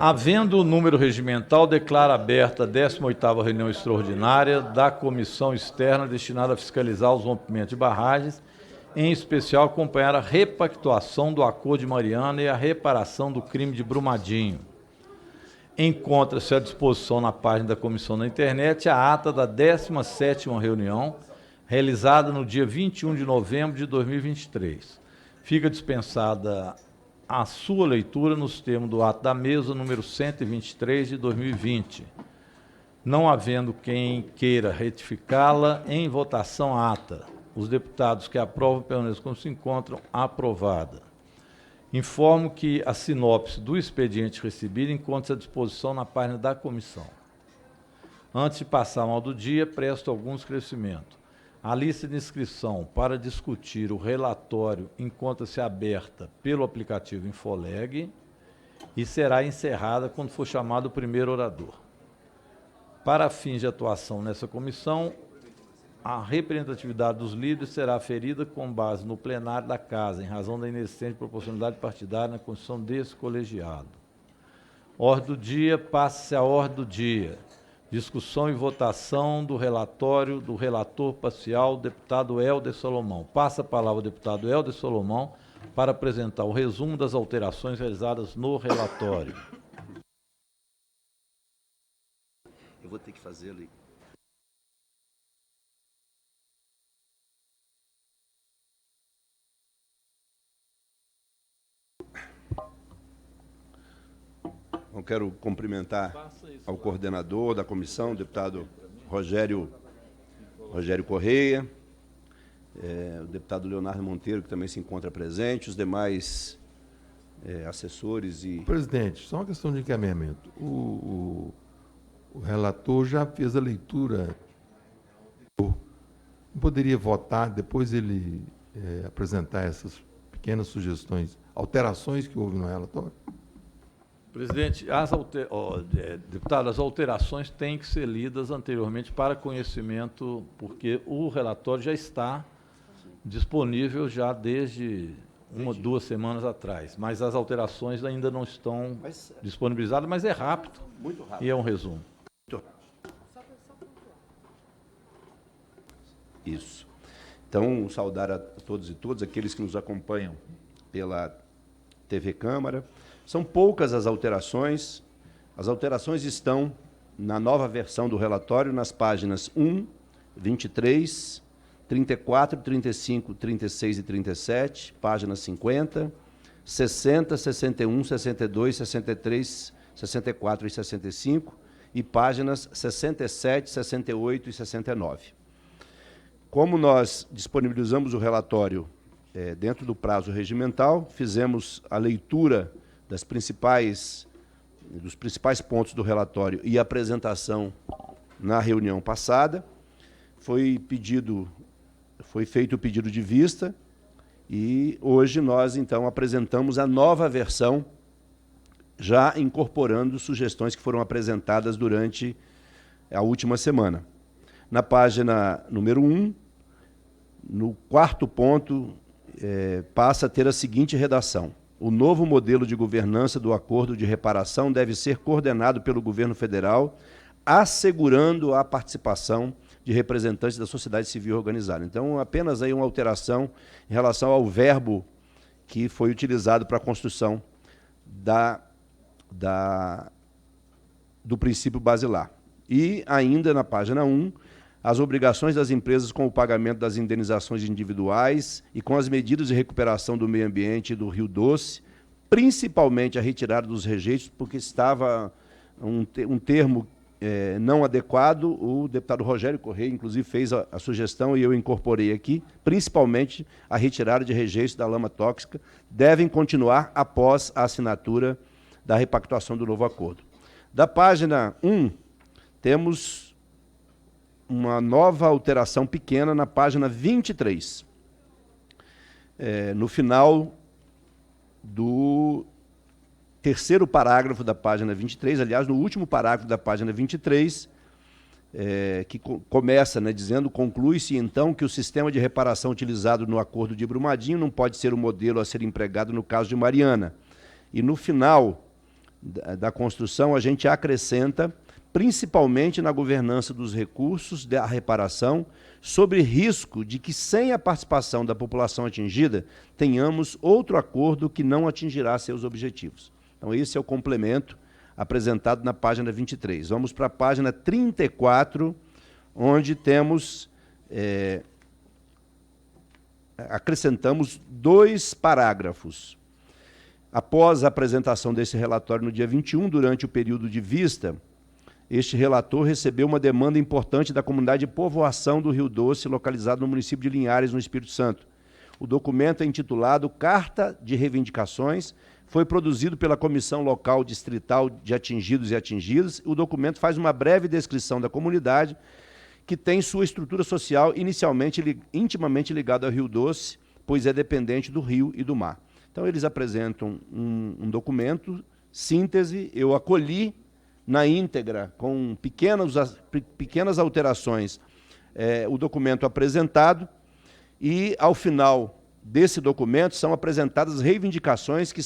Havendo o número regimental, declara aberta a 18ª reunião extraordinária da Comissão Externa destinada a fiscalizar os rompimentos de barragens, em especial acompanhar a repactuação do Acordo de Mariana e a reparação do crime de Brumadinho. Encontra-se à disposição na página da comissão na internet a ata da 17ª reunião, realizada no dia 21 de novembro de 2023. Fica dispensada a sua leitura nos termos do ato da mesa número 123 de 2020. Não havendo quem queira retificá-la, em votação a ata. Os deputados que aprovam permaneçam como se encontram, aprovada. Informo que a sinopse do expediente recebido encontra-se à disposição na página da comissão. Antes de passar ao do dia, presto alguns esclarecimentos. A lista de inscrição para discutir o relatório encontra-se aberta pelo aplicativo Infoleg e será encerrada quando for chamado o primeiro orador. Para fins de atuação nessa comissão, a representatividade dos líderes será aferida com base no plenário da Casa, em razão da inexistente proporcionalidade partidária na constituição desse colegiado. Ordem do dia, passe-se a ordem do dia. Discussão e votação do relatório do relator parcial, deputado Helder Salomão. Passa a palavra ao deputado Helder Salomão para apresentar o resumo das alterações realizadas no relatório. Eu vou ter que fazer ali. Eu quero cumprimentar ao coordenador da comissão, o deputado Rogério Correia, o deputado Leonardo Monteiro, que também se encontra presente, os demais assessores e... Presidente, só uma questão de encaminhamento. O relator já fez a leitura. Não poderia votar, depois ele apresentar essas pequenas sugestões, alterações que houve no relatório? Presidente, deputado, as alterações têm que ser lidas anteriormente para conhecimento, porque o relatório já está disponível já desde duas semanas atrás, mas as alterações ainda não estão disponibilizadas, mas é rápido, muito rápido. E é um resumo. Isso. Então, saudar a todos e todas, aqueles que nos acompanham pela TV Câmara. São poucas as alterações. As alterações estão na nova versão do relatório, nas páginas 1, 23, 34, 35, 36 e 37, páginas 50, 60, 61, 62, 63, 64 e 65, e páginas 67, 68 e 69. Como nós disponibilizamos o relatório dentro do prazo regimental, fizemos a leitura dos principais pontos do relatório e apresentação na reunião passada. Foi feito o pedido de vista e hoje nós, então, apresentamos a nova versão, já incorporando sugestões que foram apresentadas durante a última semana. Na página número 1, no quarto ponto, passa a ter a seguinte redação: o novo modelo de governança do acordo de reparação deve ser coordenado pelo governo federal, assegurando a participação de representantes da sociedade civil organizada. Então, apenas aí uma alteração em relação ao verbo que foi utilizado para a construção do princípio basilar. E ainda na página 1, as obrigações das empresas com o pagamento das indenizações individuais e com as medidas de recuperação do meio ambiente e do Rio Doce, principalmente a retirada dos rejeitos, porque estava um termo não adequado. O deputado Rogério Correia, inclusive, fez a sugestão e eu incorporei aqui, principalmente a retirada de rejeitos da lama tóxica, devem continuar após a assinatura da repactuação do novo acordo. Da página 1, temos uma nova alteração pequena na página 23. No final do terceiro parágrafo da página 23, aliás, no último parágrafo da página 23, que começa, dizendo: conclui-se, então, que o sistema de reparação utilizado no Acordo de Brumadinho não pode ser o modelo a ser empregado no caso de Mariana. E, no final da construção, a gente acrescenta, principalmente na governança dos recursos da reparação, sobre risco de que, sem a participação da população atingida, tenhamos outro acordo que não atingirá seus objetivos. Então, esse é o complemento apresentado na página 23. Vamos para a página 34, onde temos, acrescentamos 2 parágrafos. Após a apresentação desse relatório no dia 21, durante o período de vista, este relator recebeu uma demanda importante da comunidade de povoação do Rio Doce, localizado no município de Linhares, no Espírito Santo. O documento é intitulado Carta de Reivindicações, foi produzido pela Comissão Local Distrital de Atingidos e Atingidas. O documento faz uma breve descrição da comunidade, que tem sua estrutura social intimamente ligada ao Rio Doce, pois é dependente do rio e do mar. Então, eles apresentam um documento, síntese, eu acolhi na íntegra, com pequenas alterações, o documento apresentado, e, ao final desse documento, são apresentadas reivindicações que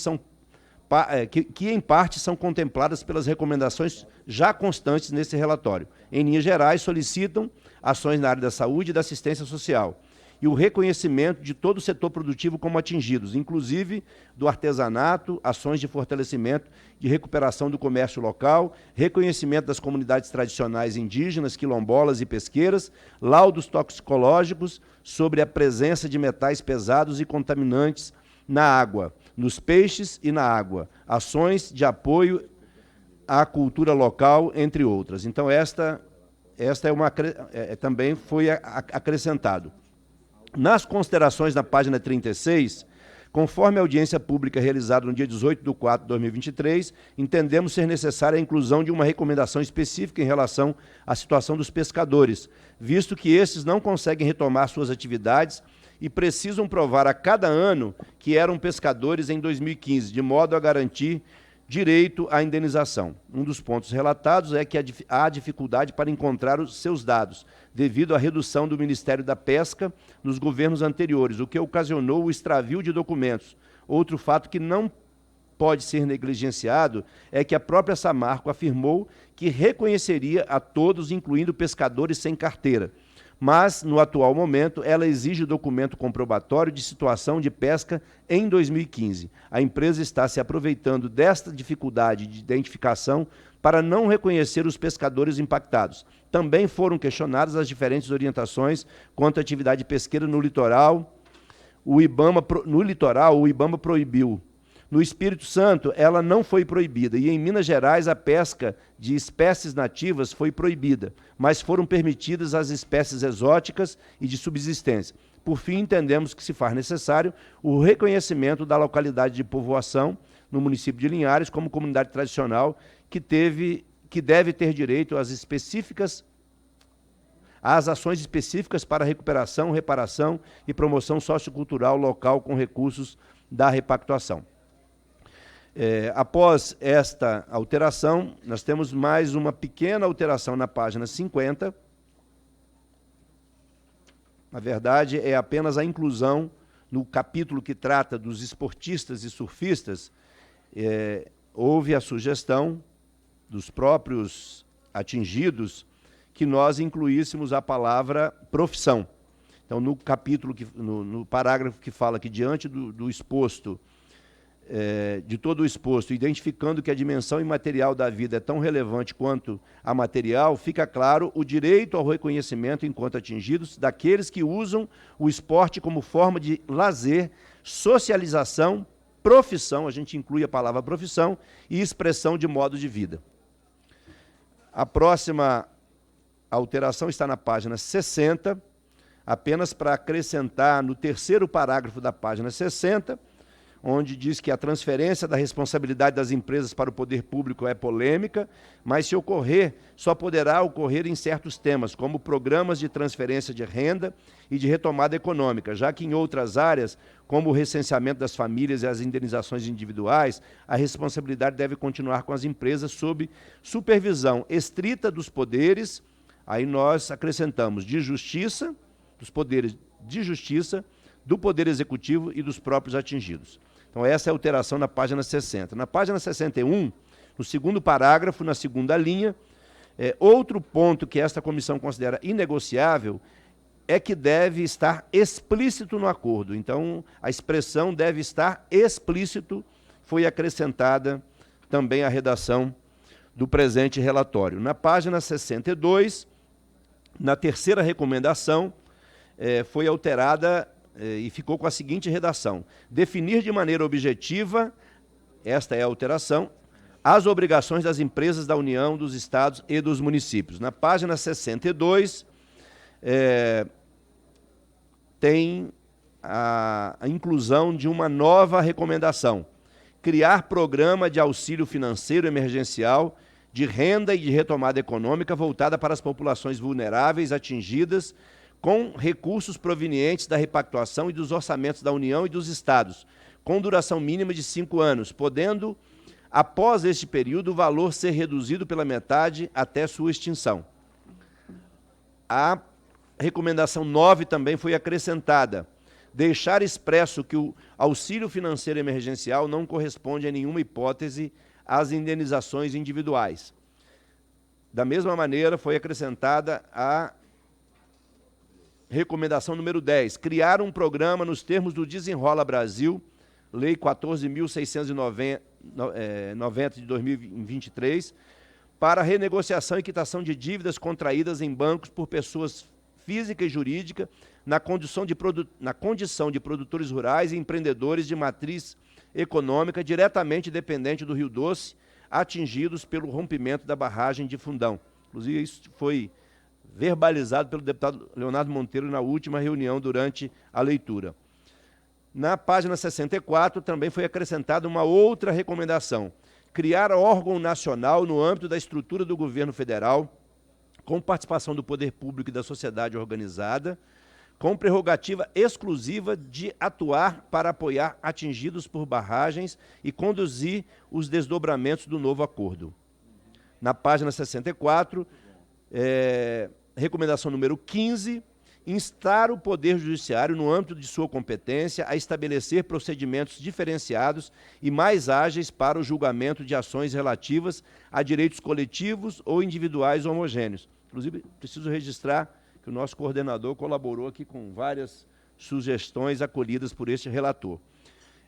em parte, são contempladas pelas recomendações já constantes nesse relatório. Em linhas gerais, solicitam ações na área da saúde e da assistência social, e o reconhecimento de todo o setor produtivo como atingidos, inclusive do artesanato, ações de fortalecimento, de recuperação do comércio local, reconhecimento das comunidades tradicionais indígenas, quilombolas e pesqueiras, laudos toxicológicos sobre a presença de metais pesados e contaminantes na água, nos peixes e na água, ações de apoio à cultura local, entre outras. Então, esta também foi acrescentado. Nas considerações na página 36, conforme a audiência pública realizada no dia 18/4/2023, entendemos ser necessária a inclusão de uma recomendação específica em relação à situação dos pescadores, visto que estes não conseguem retomar suas atividades e precisam provar a cada ano que eram pescadores em 2015, de modo a garantir direito à indenização. Um dos pontos relatados é que há dificuldade para encontrar os seus dados, devido à redução do Ministério da Pesca nos governos anteriores, o que ocasionou o extravio de documentos. Outro fato que não pode ser negligenciado é que a própria Samarco afirmou que reconheceria a todos, incluindo pescadores sem carteira. Mas, no atual momento, ela exige o documento comprobatório de situação de pesca em 2015. A empresa está se aproveitando desta dificuldade de identificação para não reconhecer os pescadores impactados. Também foram questionadas as diferentes orientações quanto à atividade pesqueira no litoral. O IBAMA proibiu. No Espírito Santo, ela não foi proibida, e em Minas Gerais a pesca de espécies nativas foi proibida, mas foram permitidas as espécies exóticas e de subsistência. Por fim, entendemos que se faz necessário o reconhecimento da localidade de povoação no município de Linhares como comunidade tradicional que deve ter direito às ações específicas para recuperação, reparação e promoção sociocultural local com recursos da repactuação. Após esta alteração, nós temos mais uma pequena alteração na página 50. Na verdade, é apenas a inclusão no capítulo que trata dos esportistas e surfistas. Houve a sugestão dos próprios atingidos que nós incluíssemos a palavra profissão. Então, no capítulo, no parágrafo que fala que diante do exposto, de todo o exposto, identificando que a dimensão imaterial da vida é tão relevante quanto a material, fica claro o direito ao reconhecimento enquanto atingidos daqueles que usam o esporte como forma de lazer, socialização, profissão, a gente inclui a palavra profissão, e expressão de modo de vida. A próxima alteração está na página 60, apenas para acrescentar no terceiro parágrafo da página 60, onde diz que a transferência da responsabilidade das empresas para o poder público é polêmica, mas se ocorrer, só poderá ocorrer em certos temas, como programas de transferência de renda e de retomada econômica, já que em outras áreas, como o recenseamento das famílias e as indenizações individuais, a responsabilidade deve continuar com as empresas sob supervisão estrita dos poderes, aí nós acrescentamos de justiça, dos poderes de justiça, do Poder Executivo e dos próprios atingidos. Então, essa é a alteração na página 60. Na página 61, no segundo parágrafo, na segunda linha. Outro ponto que esta comissão considera inegociável é que deve estar explícito no acordo. Então, a expressão deve estar explícito, foi acrescentada também à redação do presente relatório. Na página 62, na terceira recomendação, foi alterada e ficou com a seguinte redação: definir de maneira objetiva, esta é a alteração, as obrigações das empresas da União, dos estados e dos municípios. Na página 62, tem a inclusão de uma nova recomendação: criar programa de auxílio financeiro emergencial de renda e de retomada econômica voltada para as populações vulneráveis atingidas com recursos provenientes da repactuação e dos orçamentos da União e dos estados, com duração mínima de 5 anos, podendo, após este período, o valor ser reduzido pela metade até sua extinção. A recomendação 9 também foi acrescentada: deixar expresso que o auxílio financeiro emergencial não corresponde, em nenhuma hipótese, às indenizações individuais. Da mesma maneira, foi acrescentada a recomendação número 10, criar um programa nos termos do Desenrola Brasil, Lei 14.690 de 2023, para renegociação e quitação de dívidas contraídas em bancos por pessoas física e jurídica na condição de produtores rurais e empreendedores de matriz econômica diretamente dependente do Rio Doce, atingidos pelo rompimento da barragem de Fundão. Inclusive, isso foi verbalizado pelo deputado Leonardo Monteiro na última reunião durante a leitura. Na página 64, também foi acrescentada uma outra recomendação: criar órgão nacional no âmbito da estrutura do governo federal, com participação do poder público e da sociedade organizada, com prerrogativa exclusiva de atuar para apoiar atingidos por barragens e conduzir os desdobramentos do novo acordo. Na página 64, recomendação número 15, instar o Poder Judiciário, no âmbito de sua competência, a estabelecer procedimentos diferenciados e mais ágeis para o julgamento de ações relativas a direitos coletivos ou individuais homogêneos. Inclusive, preciso registrar que o nosso coordenador colaborou aqui com várias sugestões acolhidas por este relator.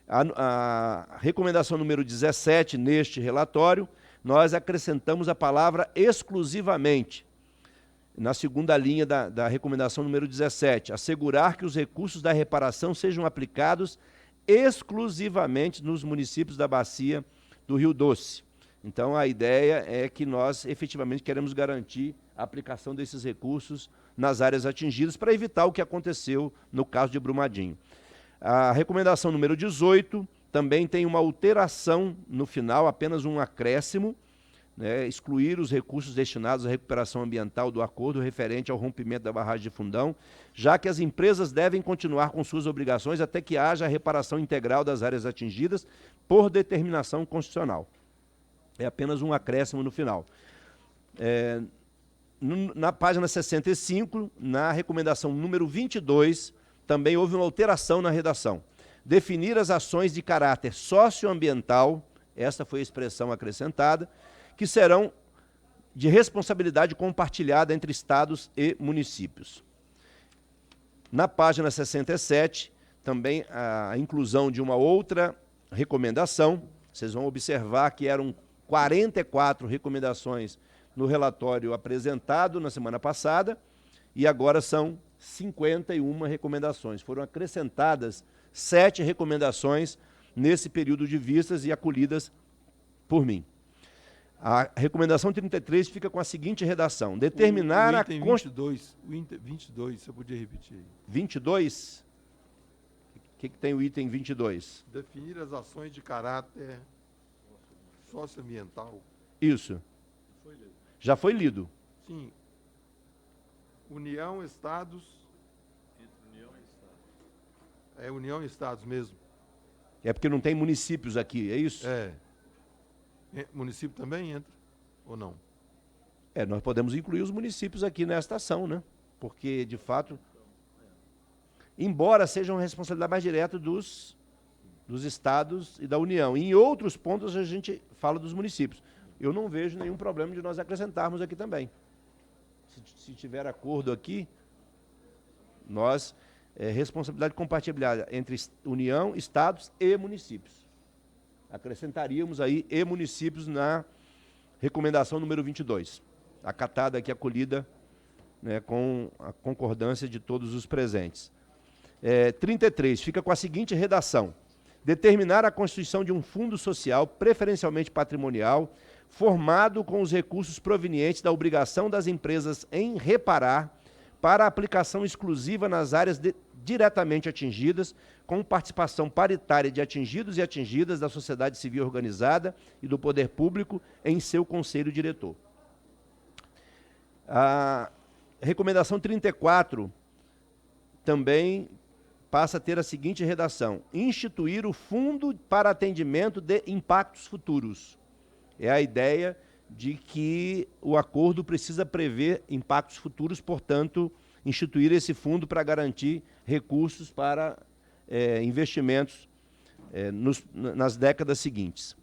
A recomendação número 17 neste relatório, nós acrescentamos a palavra exclusivamente, na segunda linha da recomendação número 17, assegurar que os recursos da reparação sejam aplicados exclusivamente nos municípios da bacia do Rio Doce. Então, a ideia é que nós efetivamente queremos garantir a aplicação desses recursos nas áreas atingidas para evitar o que aconteceu no caso de Brumadinho. A recomendação número 18 também tem uma alteração no final, apenas um acréscimo, excluir os recursos destinados à recuperação ambiental do acordo referente ao rompimento da barragem de Fundão, já que as empresas devem continuar com suas obrigações até que haja a reparação integral das áreas atingidas por determinação constitucional. É apenas um acréscimo no final. Na página 65, na recomendação número 22, também houve uma alteração na redação. Definir as ações de caráter socioambiental, esta foi a expressão acrescentada, que serão de responsabilidade compartilhada entre estados e municípios. Na página 67, também a inclusão de uma outra recomendação. Vocês vão observar que eram 44 recomendações no relatório apresentado na semana passada, e agora são 51 recomendações. Foram acrescentadas 7 recomendações nesse período de vistas e acolhidas por mim. A recomendação 33 fica com a seguinte redação: determinar o item 22, você podia repetir aí. 22? O que tem o item 22? Definir as ações de caráter socioambiental. Isso. Já foi lido. Sim. União, Estados. Entre União e Estado. É União e Estados mesmo. É porque não tem municípios aqui, é isso? Município também entra, ou não? Nós podemos incluir os municípios aqui nesta ação, né? Porque, de fato, embora seja uma responsabilidade mais direta dos estados e da União, em outros pontos a gente fala dos municípios. eu não vejo nenhum problema de nós acrescentarmos aqui também. Se tiver acordo aqui, nós, responsabilidade compartilhada entre União, Estados e municípios. Acrescentaríamos aí e municípios na recomendação número 22, acatada aqui, acolhida, né, com a concordância de todos os presentes. 33, fica com a seguinte redação: determinar a constituição de um fundo social, preferencialmente patrimonial, formado com os recursos provenientes da obrigação das empresas em reparar, para aplicação exclusiva nas áreas diretamente atingidas, com participação paritária de atingidos e atingidas da sociedade civil organizada e do poder público em seu conselho diretor. A recomendação 34 também passa a ter a seguinte redação: instituir o Fundo para Atendimento de Impactos Futuros. É a ideia de que o acordo precisa prever impactos futuros, portanto, instituir esse fundo para garantir recursos para investimentos nas décadas seguintes.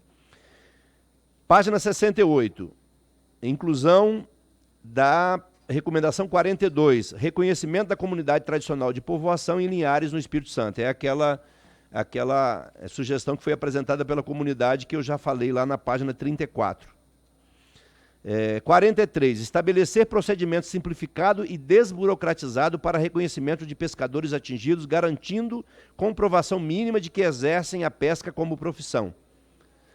Página 68, inclusão da recomendação 42, reconhecimento da comunidade tradicional de povoação em Linhares, no Espírito Santo. É aquela sugestão que foi apresentada pela comunidade que eu já falei lá na página 34. 43, estabelecer procedimento simplificado e desburocratizado para reconhecimento de pescadores atingidos, garantindo comprovação mínima de que exercem a pesca como profissão.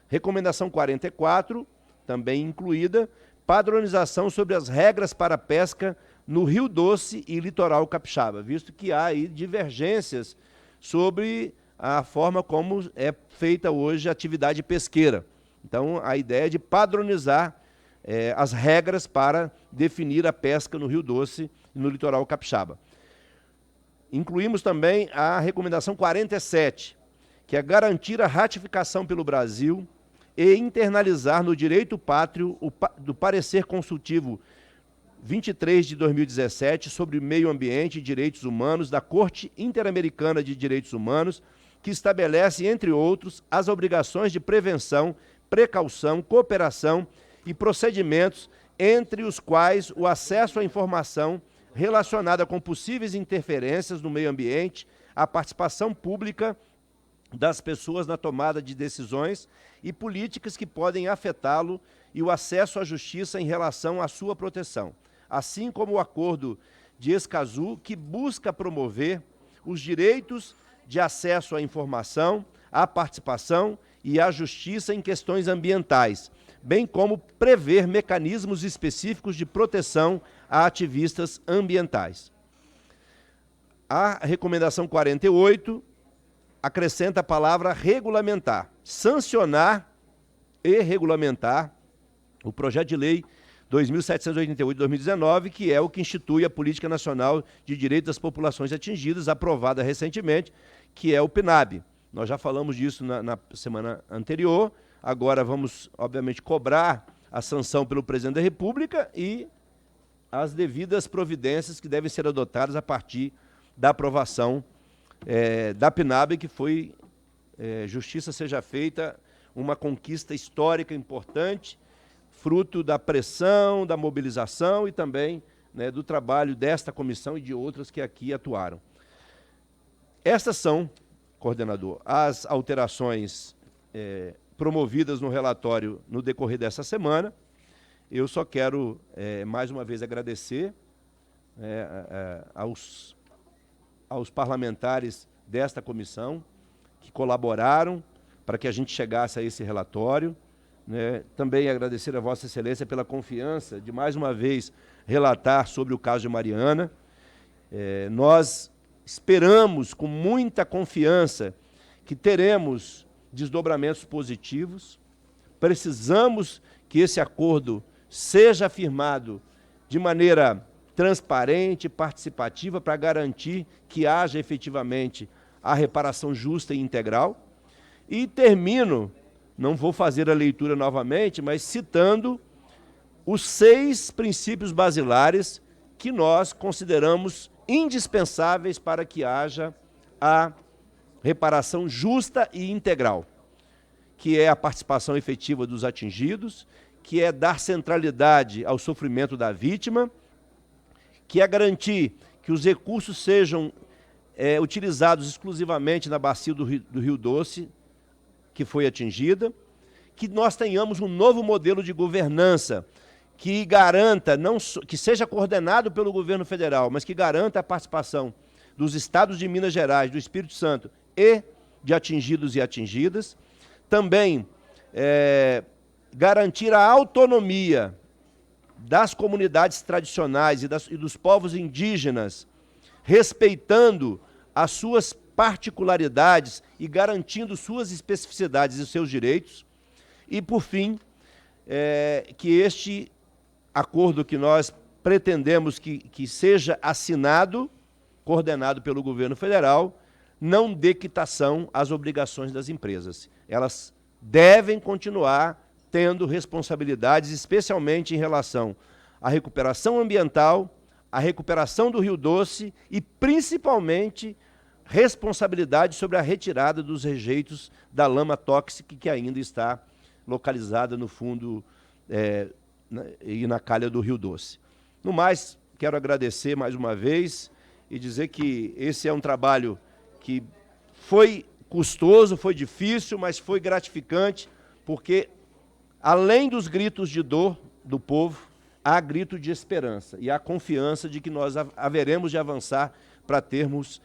Recomendação 44, também incluída, padronização sobre as regras para a pesca no Rio Doce e litoral capixaba, visto que há aí divergências sobre a forma como é feita hoje a atividade pesqueira. Então, a ideia é de padronizar as regras para definir a pesca no Rio Doce e no litoral capixaba. Incluímos também a recomendação 47, que é garantir a ratificação pelo Brasil e internalizar no direito pátrio do parecer consultivo 23 de 2017 sobre meio ambiente e direitos humanos da Corte Interamericana de Direitos Humanos, que estabelece, entre outros, as obrigações de prevenção, precaução, cooperação e procedimentos, entre os quais o acesso à informação relacionada com possíveis interferências no meio ambiente, a participação pública das pessoas na tomada de decisões e políticas que podem afetá-lo e o acesso à justiça em relação à sua proteção, assim como o Acordo de Escazú, que busca promover os direitos de acesso à informação, à participação e à justiça em questões ambientais, bem como prever mecanismos específicos de proteção a ativistas ambientais. A recomendação 48 acrescenta a palavra regulamentar, sancionar e regulamentar o projeto de lei 2.788 de 2019, que é o que institui a Política Nacional de Direitos das Populações Atingidas, aprovada recentemente, que é o PNAB. Nós já falamos disso na semana anterior, agora vamos, obviamente, cobrar a sanção pelo Presidente da República e as devidas providências que devem ser adotadas a partir da aprovação da PNAB, que foi, justiça seja feita, uma conquista histórica importante, fruto da pressão, da mobilização e também, né, do trabalho desta comissão e de outras que aqui atuaram. Essas são, coordenador, as alterações promovidas no relatório no decorrer dessa semana. Eu só quero, mais uma vez, agradecer aos parlamentares desta comissão que colaboraram para que a gente chegasse a esse relatório. Também agradecer a Vossa Excelência pela confiança de, mais uma vez, relatar sobre o caso de Mariana. Nós esperamos, com muita confiança, que teremos desdobramentos positivos. Precisamos que esse acordo seja firmado de maneira transparente, participativa, para garantir que haja efetivamente a reparação justa e integral. E termino, não vou fazer a leitura novamente, mas citando os 6 princípios basilares que nós consideramos indispensáveis para que haja a reparação justa e integral, que é a participação efetiva dos atingidos, que é dar centralidade ao sofrimento da vítima, que é garantir que os recursos sejam utilizados exclusivamente na bacia do Rio Doce, que foi atingida, que nós tenhamos um novo modelo de governança que garanta, que seja coordenado pelo governo federal, mas que garanta a participação dos estados de Minas Gerais, do Espírito Santo e de atingidos e atingidas. Também garantir a autonomia das comunidades tradicionais e dos povos indígenas, respeitando as suas particularidades e garantindo suas especificidades e seus direitos. E, por fim, que este acordo que nós pretendemos que seja assinado, coordenado pelo governo federal, não dê quitação às obrigações das empresas. Elas devem continuar tendo responsabilidades, especialmente em relação à recuperação ambiental, à recuperação do Rio Doce e, principalmente, responsabilidade sobre a retirada dos rejeitos da lama tóxica que ainda está localizada no fundo e na calha do Rio Doce. No mais, quero agradecer mais uma vez e dizer que esse é um trabalho que foi custoso, foi difícil, mas foi gratificante, porque, além dos gritos de dor do povo, há grito de esperança e há confiança de que nós haveremos de avançar para termos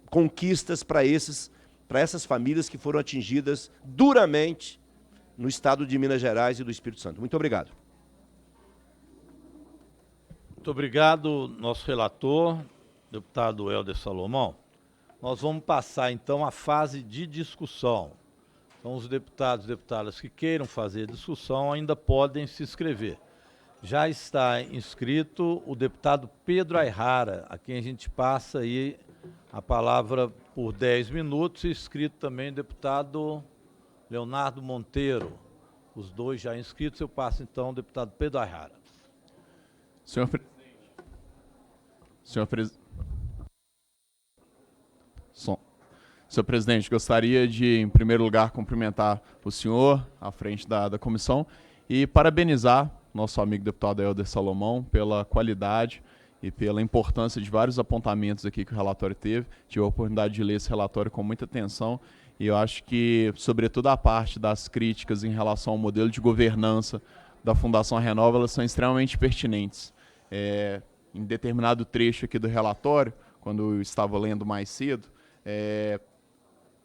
conquistas para essas famílias que foram atingidas duramente no estado de Minas Gerais e do Espírito Santo. Muito obrigado. Muito obrigado, nosso relator, deputado Helder Salomão. Nós vamos passar, então, à fase de discussão. Então, os deputados e deputadas que queiram fazer discussão ainda podem se inscrever. Já está inscrito o deputado Pedro Ayrara, a quem a gente passa aí a palavra por 10 minutos, e inscrito também o deputado Leonardo Monteiro. Os dois já inscritos, eu passo então ao deputado Pedro Ayrara. Senhor presidente, gostaria de, em primeiro lugar, cumprimentar o senhor à frente da comissão e parabenizar nosso amigo deputado Helder Salomão pela qualidade e pela importância de vários apontamentos aqui que o relatório teve. Tive a oportunidade de ler esse relatório com muita atenção e eu acho que, sobretudo a parte das críticas em relação ao modelo de governança da Fundação Renova, elas são extremamente pertinentes. Em determinado trecho aqui do relatório, quando eu estava lendo mais cedo,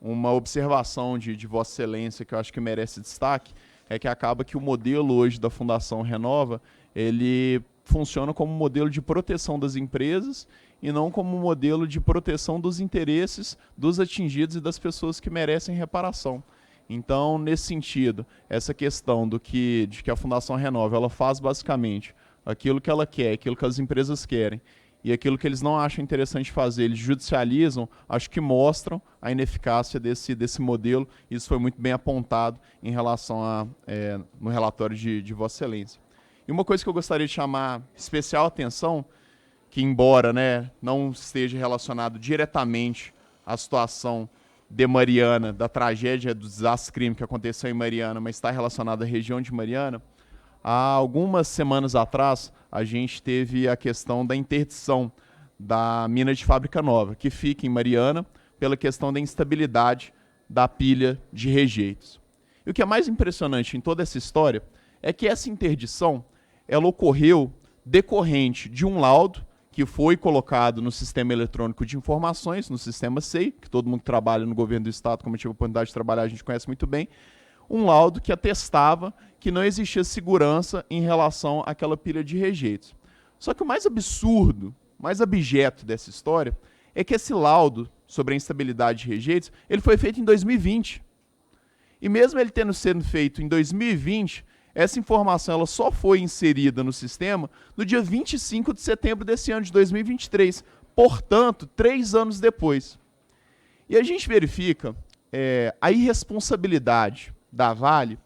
uma observação de Vossa Excelência que eu acho que merece destaque é que acaba que o modelo hoje da Fundação Renova, ele funciona como um modelo de proteção das empresas e não como um modelo de proteção dos interesses dos atingidos e das pessoas que merecem reparação. Então, nesse sentido, essa questão de que a Fundação Renova ela faz basicamente aquilo que ela quer, aquilo que as empresas querem, e aquilo que eles não acham interessante fazer, eles judicializam, acho que mostram a ineficácia desse modelo. Isso foi muito bem apontado em relação no relatório de Vossa Excelência. E uma coisa que eu gostaria de chamar especial atenção, que embora não esteja relacionado diretamente à situação de Mariana, da tragédia do desastre crime que aconteceu em Mariana, mas está relacionado à região de Mariana, há algumas semanas atrás, a gente teve a questão da interdição da mina de Fábrica Nova, que fica em Mariana, pela questão da instabilidade da pilha de rejeitos. E o que é mais impressionante em toda essa história é que essa interdição ela ocorreu decorrente de um laudo que foi colocado no Sistema Eletrônico de Informações, no Sistema SEI, que todo mundo que trabalha no governo do Estado, como eu tive a oportunidade de trabalhar, a gente conhece muito bem, um laudo que atestava que não existia segurança em relação àquela pilha de rejeitos. Só que o mais absurdo, mais abjeto dessa história é que esse laudo sobre a instabilidade de rejeitos, ele foi feito em 2020. E mesmo ele tendo sido feito em 2020, essa informação ela só foi inserida no sistema no dia 25 de setembro desse ano de 2023, portanto, 3 anos depois. E a gente verifica a irresponsabilidade da Vale,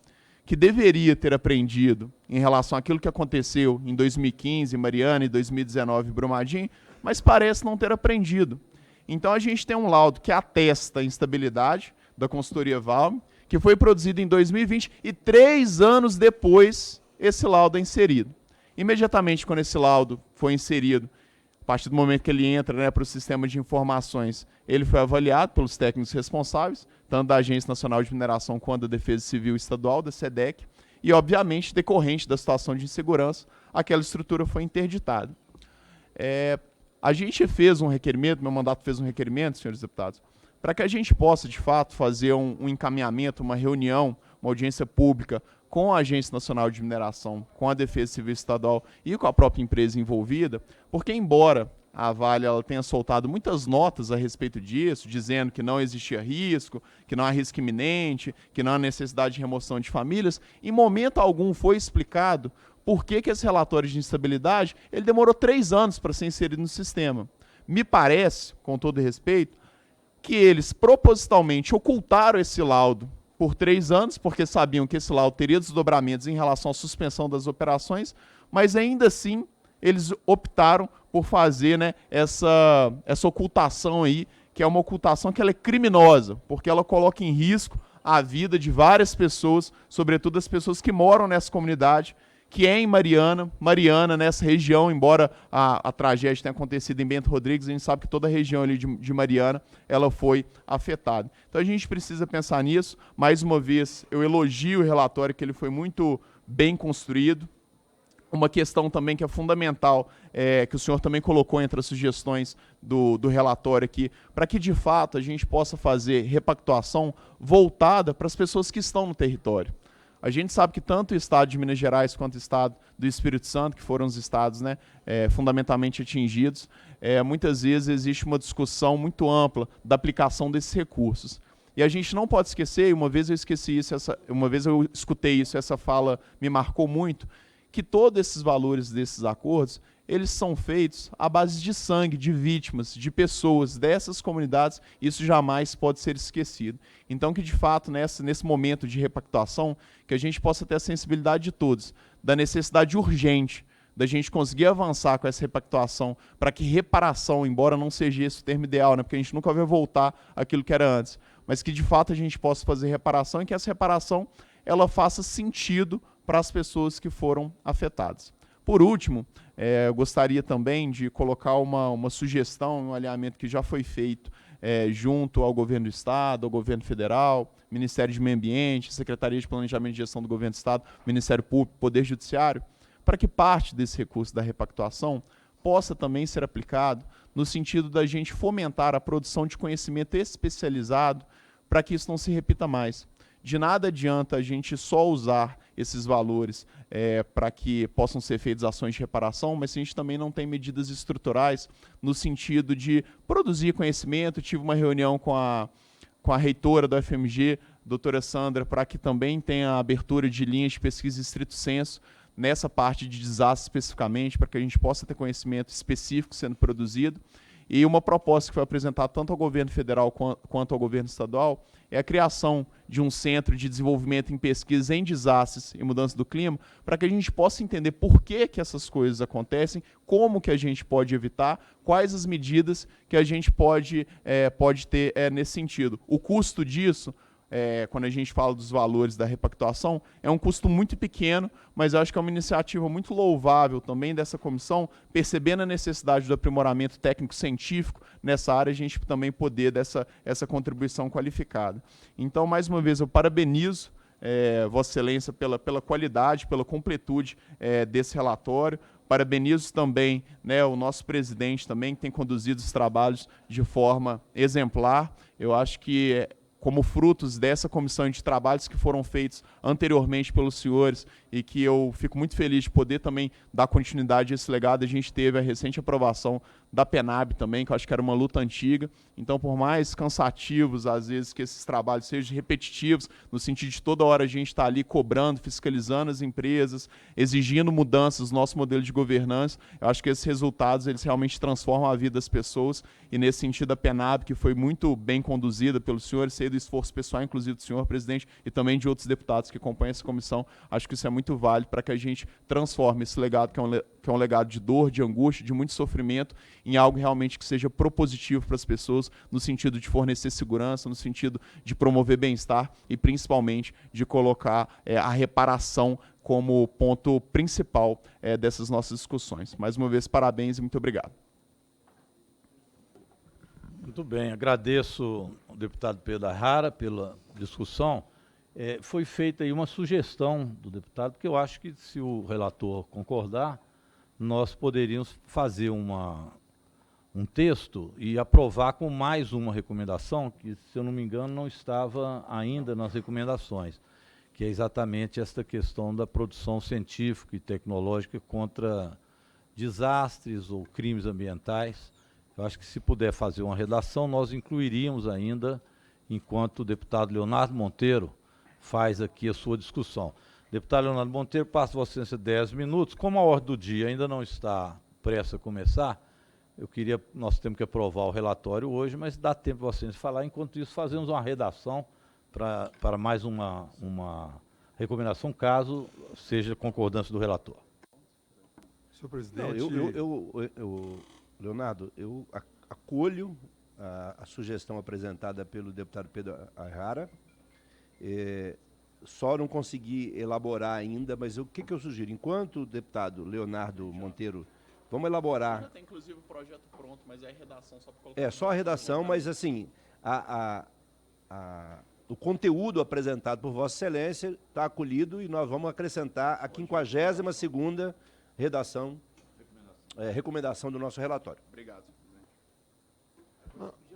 que deveria ter aprendido em relação àquilo que aconteceu em 2015 em Mariana e 2019 em Brumadinho, mas parece não ter aprendido. Então a gente tem um laudo que atesta a instabilidade da consultoria Valme, que foi produzido em 2020 e 3 anos depois esse laudo é inserido. Imediatamente quando esse laudo foi inserido, a partir do momento que ele entra, né, para o sistema de informações, ele foi avaliado pelos técnicos responsáveis, tanto da Agência Nacional de Mineração quanto da Defesa Civil Estadual, da SEDEC, e, obviamente, decorrente da situação de insegurança, aquela estrutura foi interditada. A gente fez um requerimento, meu mandato fez um requerimento, senhores deputados, para que a gente possa, de fato, fazer um encaminhamento, uma reunião, uma audiência pública com a Agência Nacional de Mineração, com a Defesa Civil Estadual e com a própria empresa envolvida, porque, embora a Vale ela tenha soltado muitas notas a respeito disso, dizendo que não existia risco, que não há risco iminente, que não há necessidade de remoção de famílias, em momento algum foi explicado por que esse relatório de instabilidade ele demorou 3 anos para ser inserido no sistema. Me parece, com todo respeito, que eles propositalmente ocultaram esse laudo por 3 anos, porque sabiam que esse laudo teria desdobramentos em relação à suspensão das operações, mas ainda assim eles optaram por fazer, né, essa ocultação aí, que é uma ocultação que ela é criminosa, porque ela coloca em risco a vida de várias pessoas, sobretudo as pessoas que moram nessa comunidade, que é em Mariana, nessa região, embora a tragédia tenha acontecido em Bento Rodrigues, a gente sabe que toda a região ali de Mariana, ela foi afetada. Então a gente precisa pensar nisso. Mais uma vez, eu elogio o relatório, que ele foi muito bem construído. Uma questão também que é fundamental, que o senhor também colocou entre as sugestões do relatório aqui, para que, de fato, a gente possa fazer repactuação voltada para as pessoas que estão no território. A gente sabe que tanto o Estado de Minas Gerais quanto o Estado do Espírito Santo, que foram os estados, né, fundamentalmente atingidos, muitas vezes existe uma discussão muito ampla da aplicação desses recursos. E a gente não pode esquecer, uma vez eu escutei isso, essa fala me marcou muito, que todos esses valores desses acordos, eles são feitos à base de sangue, de vítimas, de pessoas dessas comunidades, isso jamais pode ser esquecido. Então que, de fato, nesse momento de repactuação, que a gente possa ter a sensibilidade de todos, da necessidade urgente da gente conseguir avançar com essa repactuação, para que reparação, embora não seja esse o termo ideal, né, porque a gente nunca vai voltar àquilo que era antes, mas que, de fato, a gente possa fazer reparação e que essa reparação ela faça sentido para as pessoas que foram afetadas. Por último, eu gostaria também de colocar uma sugestão, um alinhamento que já foi feito junto ao Governo do Estado, ao Governo Federal, Ministério de Meio Ambiente, Secretaria de Planejamento e Gestão do Governo do Estado, Ministério Público, Poder Judiciário, para que parte desse recurso da repactuação possa também ser aplicado no sentido da gente fomentar a produção de conhecimento especializado para que isso não se repita mais. De nada adianta a gente só usar esses valores para que possam ser feitas ações de reparação, mas se a gente também não tem medidas estruturais no sentido de produzir conhecimento. Tive uma reunião com a reitora do FMG, doutora Sandra, para que também tenha a abertura de linhas de pesquisa estrito senso nessa parte de desastre especificamente, para que a gente possa ter conhecimento específico sendo produzido. E uma proposta que foi apresentada tanto ao governo federal quanto ao governo estadual é a criação de um centro de desenvolvimento em pesquisa em desastres e mudança do clima, para que a gente possa entender por que essas coisas acontecem, como que a gente pode evitar, quais as medidas que a gente pode ter nesse sentido. O custo disso, quando a gente fala dos valores da repactuação, é um custo muito pequeno, mas eu acho que é uma iniciativa muito louvável também dessa comissão, percebendo a necessidade do aprimoramento técnico-científico nessa área, a gente também poder essa contribuição qualificada. Então, mais uma vez, eu parabenizo Vossa Excelência pela qualidade, pela completude desse relatório. Parabenizo também, né, o nosso presidente também, que tem conduzido os trabalhos de forma exemplar. Eu acho que como frutos dessa comissão de trabalhos que foram feitos anteriormente pelos senhores e que eu fico muito feliz de poder também dar continuidade a esse legado. A gente teve a recente aprovação da PENAB também, que eu acho que era uma luta antiga. Então, por mais cansativos, às vezes, que esses trabalhos sejam repetitivos, no sentido de toda hora a gente estar ali cobrando, fiscalizando as empresas, exigindo mudanças no nosso modelo de governança, eu acho que esses resultados eles realmente transformam a vida das pessoas. E, nesse sentido, a PENAB, que foi muito bem conduzida pelos senhores, sei do esforço pessoal, inclusive do senhor presidente e também de outros deputados que acompanham essa comissão. Acho que isso é muito válido para que a gente transforme esse legado, que é um legado de dor, de angústia, de muito sofrimento, em algo realmente que seja propositivo para as pessoas, no sentido de fornecer segurança, no sentido de promover bem-estar e, principalmente, de colocar a reparação como ponto principal dessas nossas discussões. Mais uma vez, parabéns e muito obrigado. Muito bem, agradeço ao deputado Pedro Aihara pela discussão. Foi feita aí uma sugestão do deputado, que eu acho que, se o relator concordar, nós poderíamos fazer um texto e aprovar com mais uma recomendação, que, se eu não me engano, não estava ainda nas recomendações, que é exatamente esta questão da produção científica e tecnológica contra desastres ou crimes ambientais. Eu acho que, se puder fazer uma redação, nós incluiríamos ainda, enquanto o deputado Leonardo Monteiro faz aqui a sua discussão. Deputado Leonardo Monteiro, passo a Vossa Excelência 10 minutos. Como a ordem do dia ainda não está prestes a começar, nós temos que aprovar o relatório hoje, mas dá tempo de Vossa Excelência falar. Enquanto isso, fazemos uma redação para mais uma recomendação, caso seja concordância do relator. Senhor presidente... Leonardo, eu acolho a sugestão apresentada pelo deputado Pedro Aihara. Só não consegui elaborar ainda, mas o que eu sugiro? Enquanto o deputado Leonardo Monteiro, vamos elaborar... Já tem, inclusive, o projeto pronto, mas é a redação só para colocar... só a redação, mas assim, o conteúdo apresentado por Vossa Excelência está acolhido e nós vamos acrescentar a 52ª recomendação do nosso relatório. Obrigado.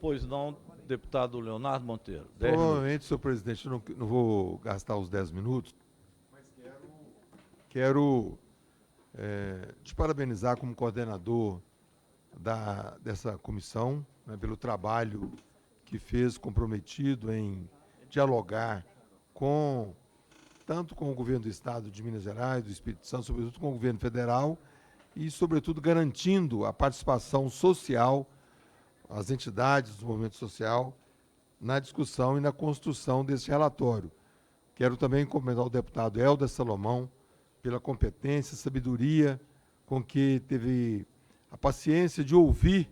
Pois não, deputado Leonardo Monteiro. Provavelmente, senhor presidente, eu não vou gastar os 10 minutos, mas quero te parabenizar como coordenador dessa comissão, né, pelo trabalho que fez, comprometido em dialogar tanto com o governo do Estado de Minas Gerais, do Espírito Santo, sobretudo com o governo federal, e, sobretudo, garantindo a participação social, as entidades do movimento social, na discussão e na construção desse relatório. Quero também cumprimentar o deputado Helder Salomão pela competência, sabedoria com que teve a paciência de ouvir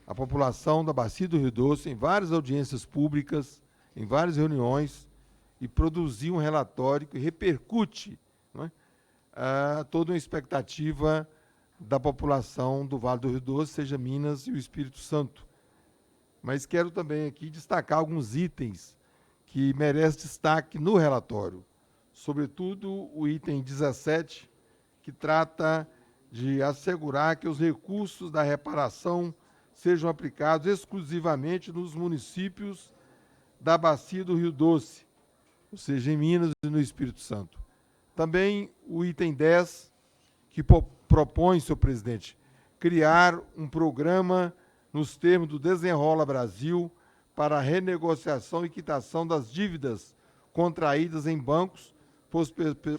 a população da Bacia do Rio Doce em várias audiências públicas, em várias reuniões, e produzir um relatório que repercute, não é, toda uma expectativa da população do Vale do Rio Doce, seja Minas e o Espírito Santo. Mas quero também aqui destacar alguns itens que merecem destaque no relatório, sobretudo o item 17, que trata de assegurar que os recursos da reparação sejam aplicados exclusivamente nos municípios da Bacia do Rio Doce, ou seja, em Minas e no Espírito Santo. Também o item 10, que propõe, senhor presidente, criar um programa nos termos do Desenrola Brasil para a renegociação e quitação das dívidas contraídas em bancos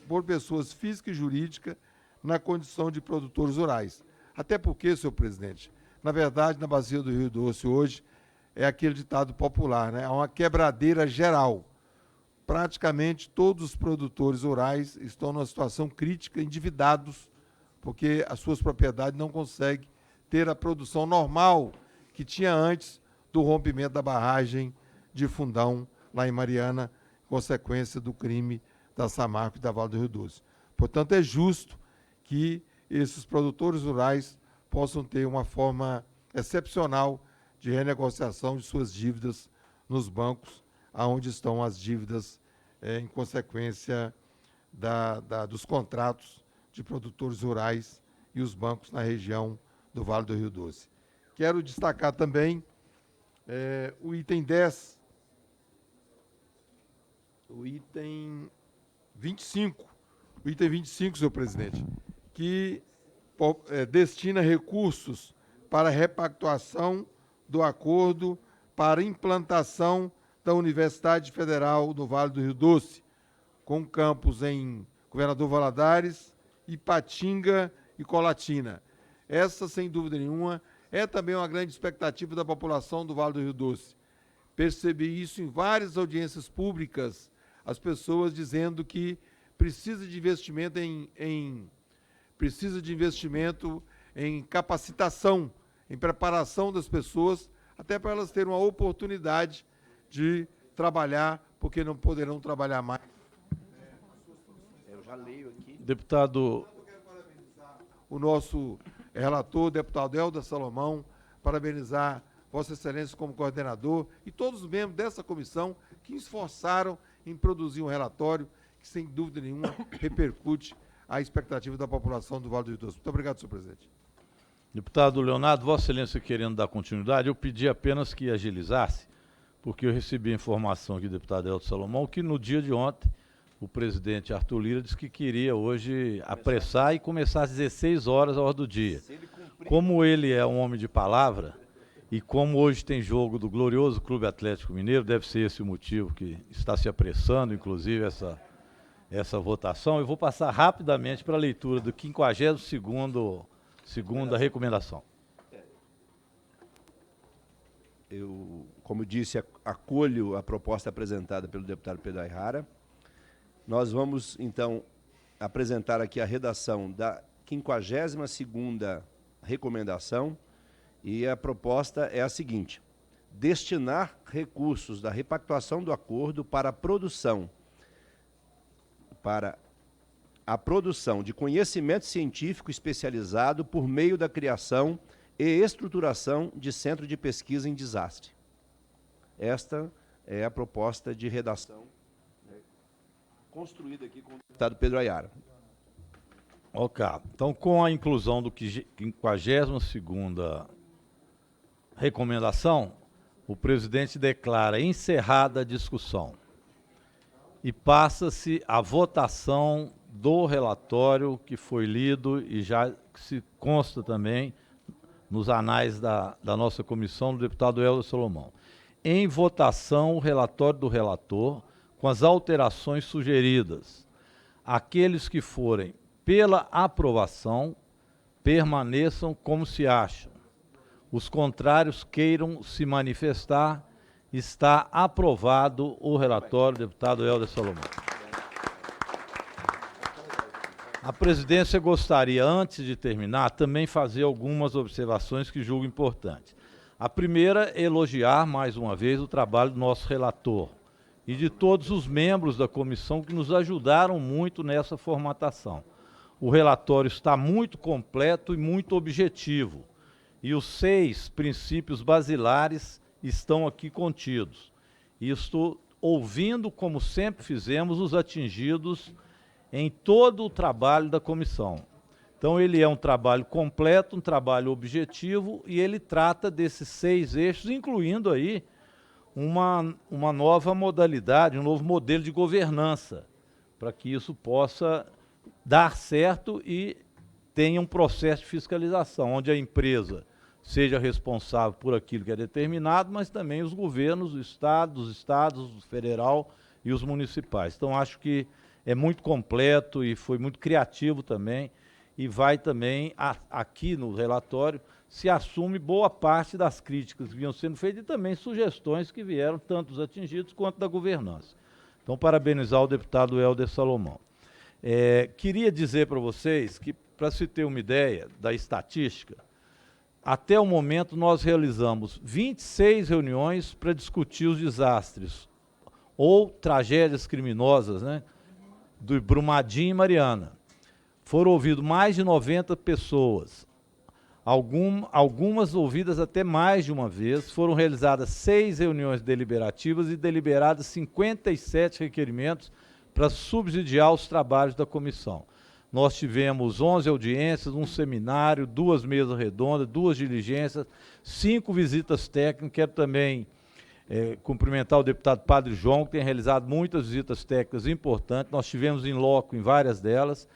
por pessoas físicas e jurídicas na condição de produtores rurais. Até porque, senhor presidente, na verdade, na Bacia do Rio Doce hoje é aquele ditado popular, né? Há uma quebradeira geral. Praticamente todos os produtores rurais estão numa situação crítica, endividados, porque as suas propriedades não conseguem ter a produção normal que tinha antes do rompimento da barragem de Fundão, lá em Mariana, consequência do crime da Samarco e da Vale do Rio Doce. Portanto, é justo que esses produtores rurais possam ter uma forma excepcional de renegociação de suas dívidas nos bancos, aonde estão as dívidas em consequência dos contratos de produtores rurais e os bancos na região do Vale do Rio Doce. Quero destacar também o item 10, o item 25, senhor presidente, que destina recursos para repactuação do acordo para implantação da Universidade Federal do Vale do Rio Doce, com campus em Governador Valadares, Ipatinga e Colatina. Essa, sem dúvida nenhuma, é também uma grande expectativa da população do Vale do Rio Doce. Percebi isso em várias audiências públicas, as pessoas dizendo que precisa de investimento em capacitação, em preparação das pessoas, até para elas terem uma oportunidade de trabalhar, porque não poderão trabalhar mais. Eu já leio aqui. Deputado... O nosso relator, deputado Helder Salomão, parabenizar Vossa Excelência como coordenador e todos os membros dessa comissão que esforçaram em produzir um relatório que, sem dúvida nenhuma, repercute a expectativa da população do Vale do Rio Doce. Muito obrigado, senhor presidente. Deputado Leonardo, Vossa Excelência querendo dar continuidade, eu pedi apenas que agilizasse, porque eu recebi a informação aqui do deputado Helder Salomão que no dia de ontem o presidente Arthur Lira disse que queria hoje apressar e começar às 16 horas a hora do dia. Como ele é um homem de palavra e como hoje tem jogo do glorioso Clube Atlético Mineiro, deve ser esse o motivo que está se apressando, inclusive, essa votação, eu vou passar rapidamente para a leitura do 52ª recomendação. Eu, como disse, acolho a proposta apresentada pelo deputado Pedro Ayrara. Nós vamos, então, apresentar aqui a redação da 52ª recomendação, e a proposta é a seguinte: destinar recursos da repactuação do acordo para a produção de conhecimento científico especializado por meio da criação e estruturação de centro de pesquisa em desastre. Esta é a proposta de redação construída aqui com o deputado Pedro Ayrara. Ok. Então, com a inclusão do 52ª recomendação, o presidente declara encerrada a discussão e passa-se a votação do relatório que foi lido e já se consta também nos anais da nossa comissão, do deputado Helder Salomão. Em votação, o relatório do relator, com as alterações sugeridas. Aqueles que forem pela aprovação, permaneçam como se acham. Os contrários queiram se manifestar. Está aprovado o relatório do deputado Helder Salomão. A presidência gostaria, antes de terminar, também fazer algumas observações que julgo importantes. A primeira é elogiar, mais uma vez, o trabalho do nosso relator e de todos os membros da comissão que nos ajudaram muito nessa formatação. O relatório está muito completo e muito objetivo, e os 6 princípios basilares estão aqui contidos. E estou ouvindo, como sempre fizemos, os atingidos em todo o trabalho da comissão. Então, ele é um trabalho completo, um trabalho objetivo, e ele trata desses 6 eixos, incluindo aí uma nova modalidade, um novo modelo de governança, para que isso possa dar certo e tenha um processo de fiscalização, onde a empresa seja responsável por aquilo que é determinado, mas também os governos, os estados, o federal e os municipais. Então, acho que é muito completo e foi muito criativo também, e vai também, aqui no relatório, se assume boa parte das críticas que vinham sendo feitas e também sugestões que vieram tanto dos atingidos quanto da governança. Então, parabenizar o deputado Helder Salomão. Queria dizer para vocês que, para se ter uma ideia da estatística, até o momento nós realizamos 26 reuniões para discutir os desastres ou tragédias criminosas, né, do Brumadinho e Mariana. Foram ouvidos mais de 90 pessoas, algumas ouvidas até mais de uma vez. Foram realizadas 6 reuniões deliberativas e deliberadas 57 requerimentos para subsidiar os trabalhos da comissão. Nós tivemos 11 audiências, um seminário, 2 mesas redondas, 2 diligências, 5 visitas técnicas. Quero também cumprimentar o deputado Padre João, que tem realizado muitas visitas técnicas importantes. Nós tivemos em loco em várias delas,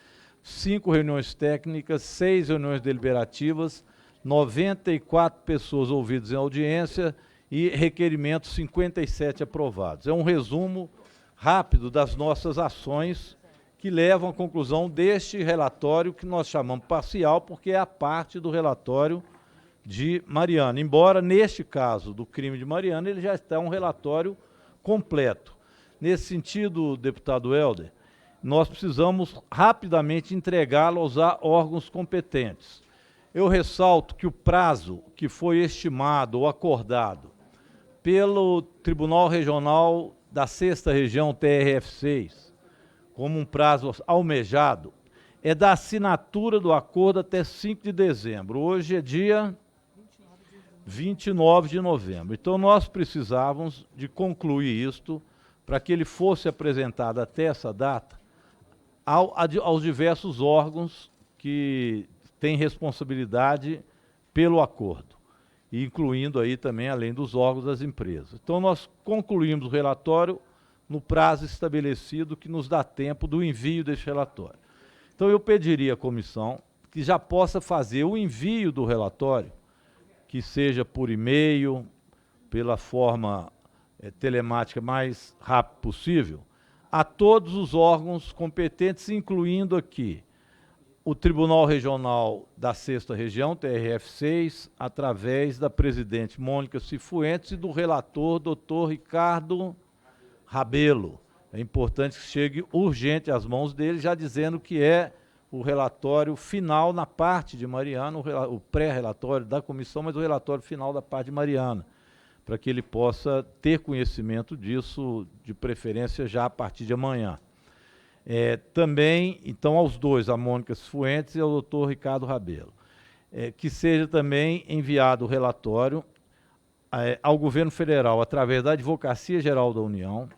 5 reuniões técnicas, 6 reuniões deliberativas, 94 pessoas ouvidas em audiência e requerimentos 57 aprovados. É um resumo rápido das nossas ações que levam à conclusão deste relatório, que nós chamamos parcial, porque é a parte do relatório de Mariana. Embora, neste caso do crime de Mariana, ele já está um relatório completo. Nesse sentido, deputado Helder, nós precisamos rapidamente entregá-lo aos órgãos competentes. Eu ressalto que o prazo que foi estimado ou acordado pelo Tribunal Regional da 6ª Região, TRF6, como um prazo almejado, é da assinatura do acordo até 5 de dezembro. Hoje é dia 29 de novembro. Então, nós precisávamos de concluir isto para que ele fosse apresentado até essa data aos diversos órgãos que têm responsabilidade pelo acordo, incluindo aí também, além dos órgãos das empresas. Então, nós concluímos o relatório no prazo estabelecido, que nos dá tempo do envio desse relatório. Então, eu pediria à comissão que já possa fazer o envio do relatório, que seja por e-mail, pela forma telemática mais rápida possível, a todos os órgãos competentes, incluindo aqui o Tribunal Regional da 6ª Região, TRF6, através da presidente Mônica Cifuentes e do relator, doutor Ricardo Rabelo. É importante que chegue urgente às mãos dele, já dizendo que é o relatório final na parte de Mariana, o pré-relatório da comissão, mas o relatório final da parte de Mariana, para que ele possa ter conhecimento disso, de preferência já a partir de amanhã. Também, então, aos dois, a Mônica Cifuentes e ao doutor Ricardo Rabelo, que seja também enviado o relatório ao governo federal, através da Advocacia Geral da União,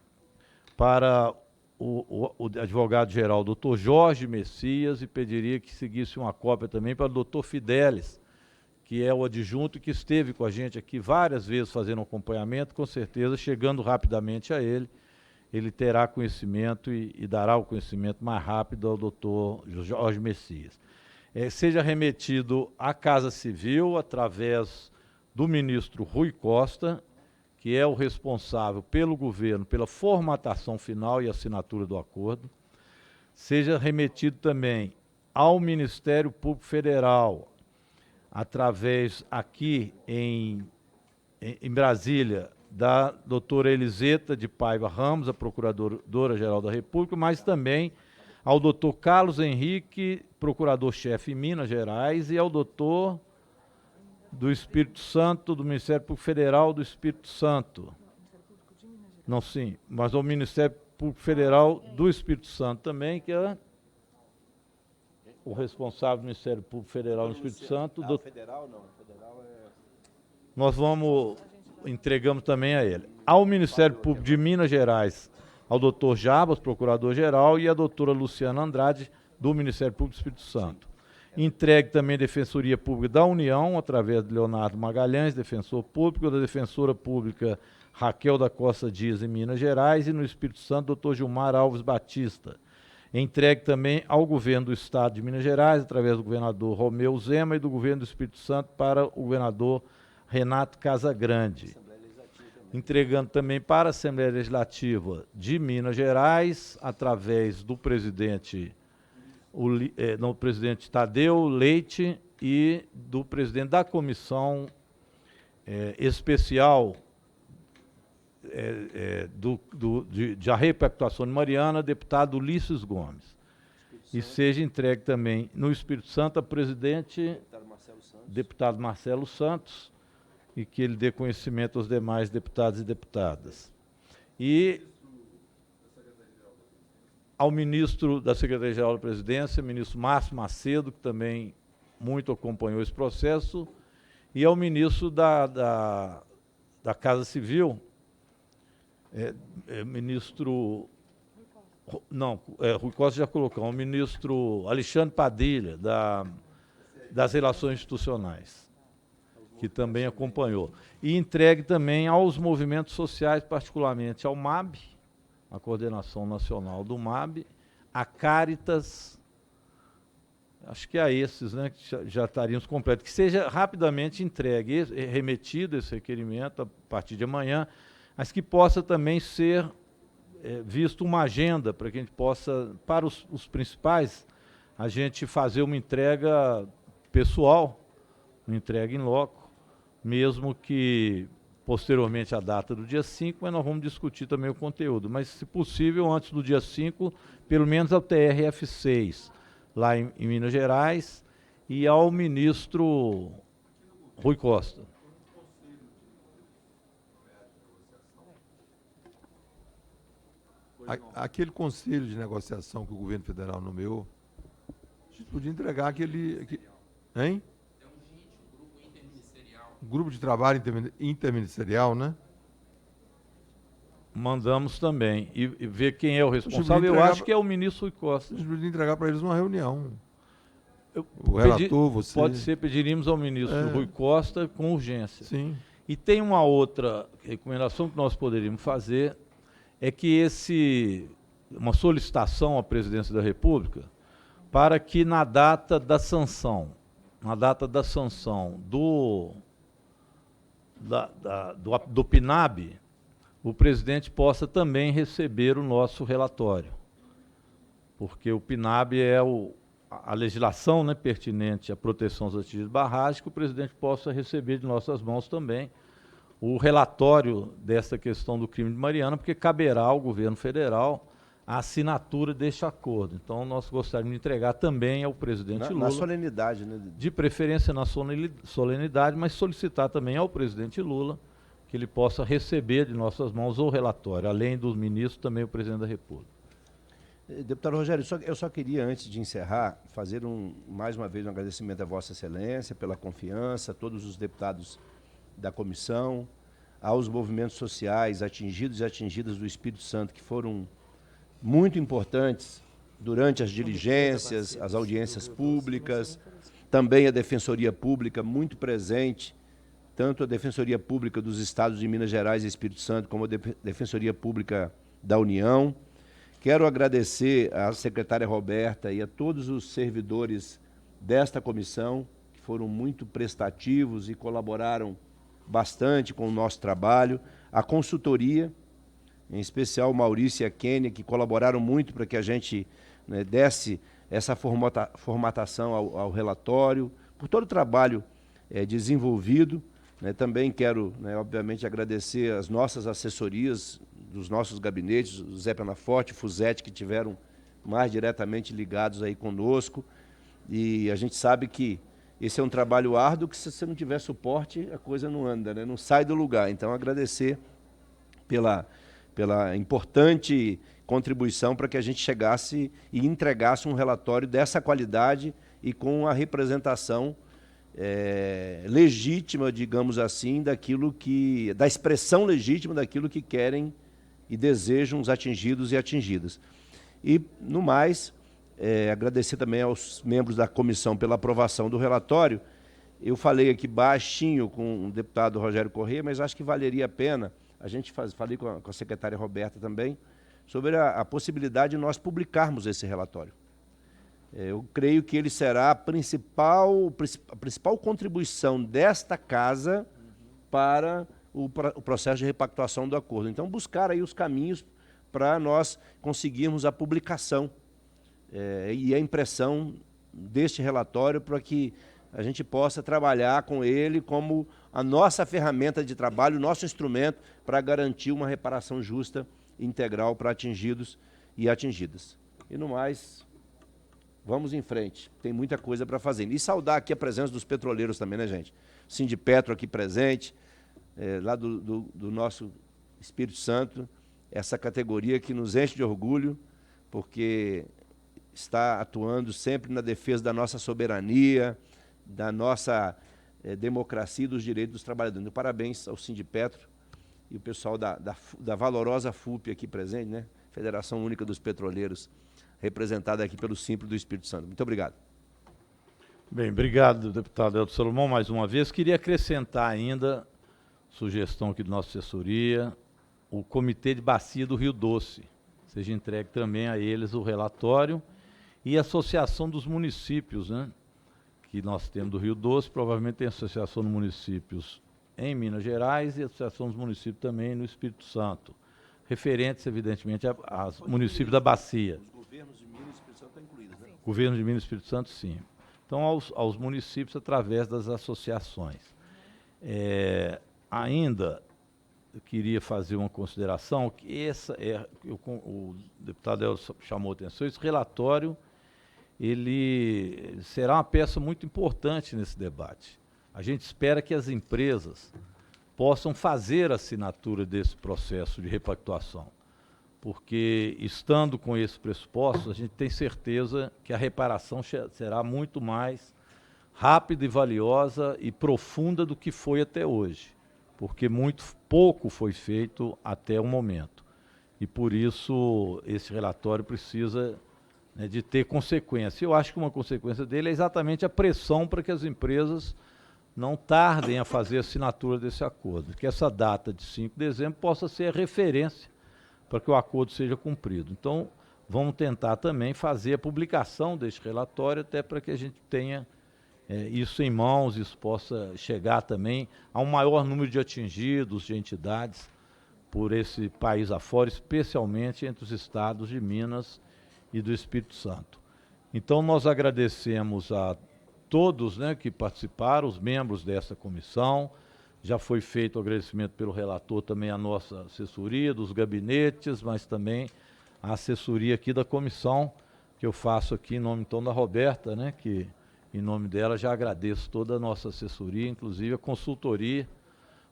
para o advogado-geral, doutor Jorge Messias, e pediria que seguisse uma cópia também para o doutor Fidelis, que é o adjunto que esteve com a gente aqui várias vezes fazendo acompanhamento, com certeza, chegando rapidamente a ele, ele terá conhecimento e dará o conhecimento mais rápido ao doutor Jorge Messias. Seja remetido à Casa Civil, através do ministro Rui Costa, que é o responsável pelo governo, pela formatação final e assinatura do acordo. Seja remetido também ao Ministério Público Federal, através aqui em Brasília, da doutora Eliseta de Paiva Ramos, a Procuradora-Geral da República, mas também ao doutor Carlos Henrique, Procurador-Chefe em Minas Gerais, e ao doutor do Espírito Santo, do Ministério Público Federal do Espírito Santo. Não, sim, mas ao Ministério Público Federal do Espírito Santo também, que é o responsável do Ministério Público Federal do Espírito Santo. Federal não, federal é... Nós entregamos também a ele. Ao Ministério Público de Minas Gerais, ao doutor Jabas, Procurador-Geral, e a doutora Luciana Andrade, do Ministério Público do Espírito Santo. Entregue também a Defensoria Pública da União, através de Leonardo Magalhães, defensor público, da Defensora Pública Raquel da Costa Dias, em Minas Gerais, e no Espírito Santo, doutor Gilmar Alves Batista. Entregue também ao Governo do Estado de Minas Gerais, através do governador Romeu Zema, e do Governo do Espírito Santo para o governador Renato Casagrande. Entregando também para a Assembleia Legislativa de Minas Gerais, através do presidente, o presidente Tadeu Leite, e do presidente da Comissão Especial de Repactuação de Mariana, deputado Ulisses Gomes. E seja entregue também no Espírito Santo a presidente, deputado Marcelo Santos, e que ele dê conhecimento aos demais deputados e deputadas. E ao ministro da Secretaria-Geral da Presidência, ministro Márcio Macedo, que também muito acompanhou esse processo, e ao ministro da Casa Civil, ministro... Não, Rui Costa já colocou, o ministro Alexandre Padilha, das Relações Institucionais, que também acompanhou. E entregue também aos movimentos sociais, particularmente ao MAB, a Coordenação Nacional do MAB, a Caritas, acho que a esses, né, que já estaríamos completos, que seja rapidamente entregue, remetido esse requerimento a partir de amanhã, mas que possa também ser visto uma agenda para que a gente possa, para os principais, a gente fazer uma entrega pessoal, uma entrega em loco, mesmo que posteriormente à data do dia 5, mas nós vamos discutir também o conteúdo. Mas, se possível, antes do dia 5, pelo menos ao TRF6, lá em Minas Gerais, e ao ministro Rui Costa. Aquele conselho de negociação que o governo federal nomeou, a gente podia entregar aquele... Hein? Um grupo de trabalho interministerial, né? Mandamos também. E ver quem é o responsável. Eu acho que é o ministro Rui Costa. A gente podia entregar para eles uma reunião. O relator, você... Pode ser, pediríamos ao ministro Rui Costa com urgência. Sim. E tem uma outra recomendação que nós poderíamos fazer, é que uma solicitação à Presidência da República para que na data da sanção do PNAB, o presidente possa também receber o nosso relatório. Porque o PNAB é a legislação, né, pertinente à proteção dos atingidos de barragem, que o presidente possa receber de nossas mãos também o relatório dessa questão do crime de Mariana, porque caberá ao governo federal a assinatura deste acordo. Então, nós gostaríamos de entregar também ao presidente Lula. Na solenidade, né? De preferência na solenidade, mas solicitar também ao presidente Lula que ele possa receber de nossas mãos o relatório, além dos ministros, também o presidente da República. Deputado Rogério, eu só queria, antes de encerrar, fazer mais uma vez um agradecimento a Vossa Excelência pela confiança, a todos os deputados da comissão, aos movimentos sociais atingidos e atingidas do Espírito Santo, que foram muito importantes durante as diligências, as audiências públicas, também a Defensoria Pública, muito presente, tanto a Defensoria Pública dos Estados de Minas Gerais e Espírito Santo, como a Defensoria Pública da União. Quero agradecer à secretária Roberta e a todos os servidores desta comissão, que foram muito prestativos e colaboraram bastante com o nosso trabalho, a consultoria, em especial o Maurício e a Kênia, que colaboraram muito para que a gente, né, desse essa formatação ao relatório, por todo o trabalho desenvolvido. Né. Também quero, né, obviamente, agradecer as nossas assessorias, dos nossos gabinetes, o Zé Penaforte, o Fusetti, que tiveram mais diretamente ligados aí conosco. E a gente sabe que esse é um trabalho árduo, que se você não tiver suporte, a coisa não anda, né? Não sai do lugar. Então, agradecer pela importante contribuição para que a gente chegasse e entregasse um relatório dessa qualidade e com a representação legítima, digamos assim, da expressão legítima daquilo que querem e desejam os atingidos e atingidas. E, no mais, agradecer também aos membros da comissão pela aprovação do relatório. Eu falei aqui baixinho com o deputado Rogério Corrêa, mas acho que valeria a pena, falei com a secretária Roberta também, sobre a possibilidade de nós publicarmos esse relatório. Eu creio que ele será a principal contribuição desta casa para o processo de repactuação do acordo. Então, buscar aí os caminhos para nós conseguirmos a publicação e a impressão deste relatório, para que a gente possa trabalhar com ele como a nossa ferramenta de trabalho, o nosso instrumento para garantir uma reparação justa e integral para atingidos e atingidas. E, no mais, vamos em frente, tem muita coisa para fazer. E saudar aqui a presença dos petroleiros também, né, gente? Sindipetro aqui presente, lá do nosso Espírito Santo, essa categoria que nos enche de orgulho, porque está atuando sempre na defesa da nossa soberania, da nossa democracia e dos direitos dos trabalhadores. Então, parabéns ao Sindipetro e o pessoal da valorosa FUP aqui presente, né? Federação Única dos Petroleiros, representada aqui pelo Simples do Espírito Santo. Muito obrigado. Bem, obrigado, deputado Elton Salomão, mais uma vez. Queria acrescentar ainda, sugestão aqui da nossa assessoria, o Comitê de Bacia do Rio Doce. Seja entregue também a eles o relatório, e a Associação dos Municípios, né, que nós temos do Rio Doce, provavelmente tem Associação dos Municípios em Minas Gerais e Associação dos Municípios também no Espírito Santo, referentes, evidentemente, aos municípios da Bacia. Os governos de Minas e Espírito Santo estão incluídos, né? Governo de Minas e Espírito Santo, sim. Então, aos municípios através das associações. Ainda eu queria fazer uma consideração que o deputado Elcio chamou a atenção, esse relatório ele será uma peça muito importante nesse debate. A gente espera que as empresas possam fazer a assinatura desse processo de repactuação, porque, estando com esses pressupostos, a gente tem certeza que a reparação será muito mais rápida e valiosa e profunda do que foi até hoje, porque muito pouco foi feito até o momento. E, por isso, esse relatório precisa, né, de ter consequência. Eu acho que uma consequência dele é exatamente a pressão para que as empresas não tardem a fazer a assinatura desse acordo, que essa data de 5 de dezembro possa ser a referência para que o acordo seja cumprido. Então, vamos tentar também fazer a publicação deste relatório, até para que a gente tenha isso em mãos, isso possa chegar também a um maior número de atingidos, de entidades, por esse país afora, especialmente entre os estados de Minas e do Espírito Santo. Então, nós agradecemos a todos, né, que participaram, os membros dessa comissão. Já foi feito o agradecimento pelo relator também à nossa assessoria, dos gabinetes, mas também a assessoria aqui da comissão, que eu faço aqui em nome, então, da Roberta, né, que, em nome dela, já agradeço toda a nossa assessoria, inclusive a consultoria,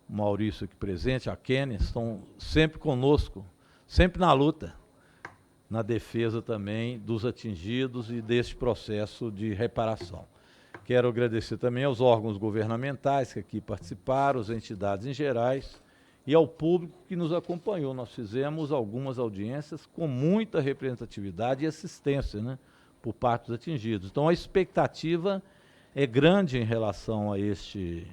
o Maurício aqui presente, a Kenny, estão sempre conosco, sempre na luta, na defesa também dos atingidos e deste processo de reparação. Quero agradecer também aos órgãos governamentais que aqui participaram, às entidades em gerais e ao público que nos acompanhou. Nós fizemos algumas audiências com muita representatividade e assistência, né, por parte dos atingidos. Então, a expectativa é grande em relação a este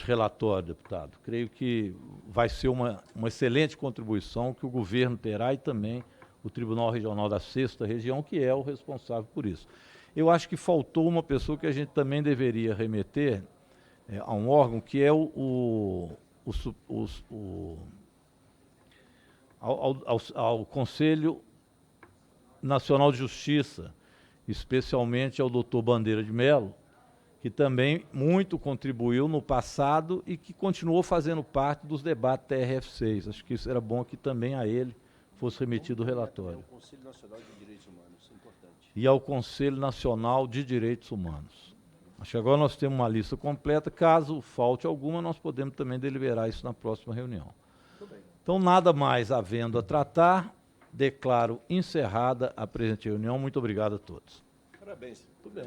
relatório, deputado. Creio que vai ser uma excelente contribuição que o governo terá e também o Tribunal Regional da 6ª Região, que é o responsável por isso. Eu acho que faltou uma pessoa que a gente também deveria remeter a um órgão, que é ao Conselho Nacional de Justiça, especialmente ao doutor Bandeira de Mello, que também muito contribuiu no passado e que continuou fazendo parte dos debates TRF6. Acho que isso era bom que também a ele fosse remetido o relatório. O Conselho Nacional de Direitos Humanos, isso é importante. E ao Conselho Nacional de Direitos Humanos. Acho que agora nós temos uma lista completa. Caso falte alguma, nós podemos também deliberar isso na próxima reunião. Então, nada mais havendo a tratar, declaro encerrada a presente reunião. Muito obrigado a todos. Parabéns. Tudo bem.